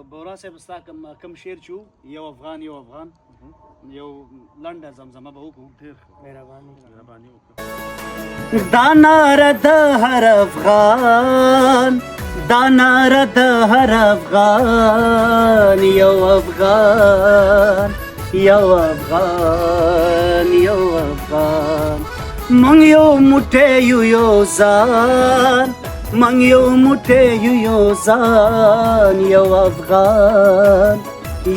بورا صاحب ستا کوم شعر چې یو افغان یو لنډه زمزمه به وکړو. مهرباني وکړه. دا ناره د هر افغان، دا ناره د هر افغان، یو افغان یو افغان یو افغان. مونږ یو موټی یو یو ځان، مونږ یو موټی یو ځان، یو افغان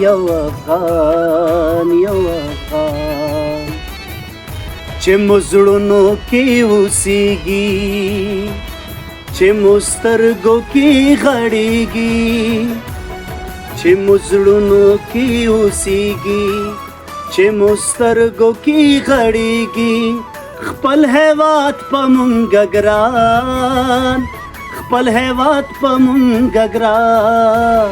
یو افغان یو افغان. چې مو زړونو کې اوسېږي، چې مو سترګو کې غړېږي، چې مو زړونو کې اوسېږي، چې مو سترګو کې غړېږي. خپل هیواد په مونږه ګران، خپل هیواد په مونږه ګران،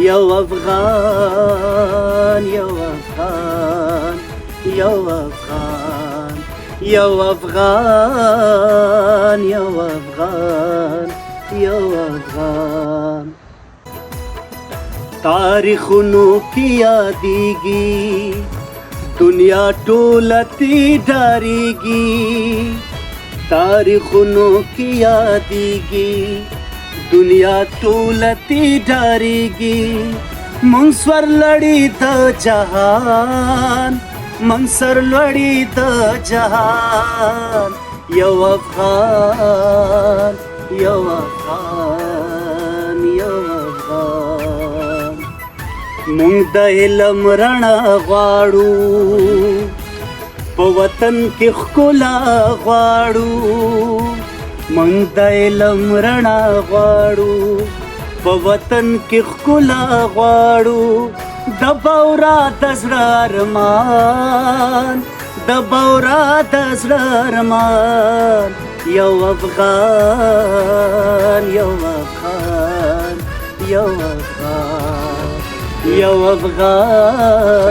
یو افغان یو افغان یو افغان یو افغان یو افغان یو افغان. تاریخونو کې یادېږي، دنیا ټوله ترې ډارېږي. تاریخونو کې یادېږي، دنیا ټوله ترې ډارېږي. مونږ سرلوړي د جهان، مونږ سرلوړي د جهان، یو افغان یو افغان یو افغان. مونږ د علم رڼا غواړو، په وطن کې ښکلا غواړو. مونږ د علم رڼا غواړو، په وطن کې ښکلا غواړو. د بورا د زړه ارمان، د بورا د زړه ارمان، یو افغان یو افغان یو افغان یو افغان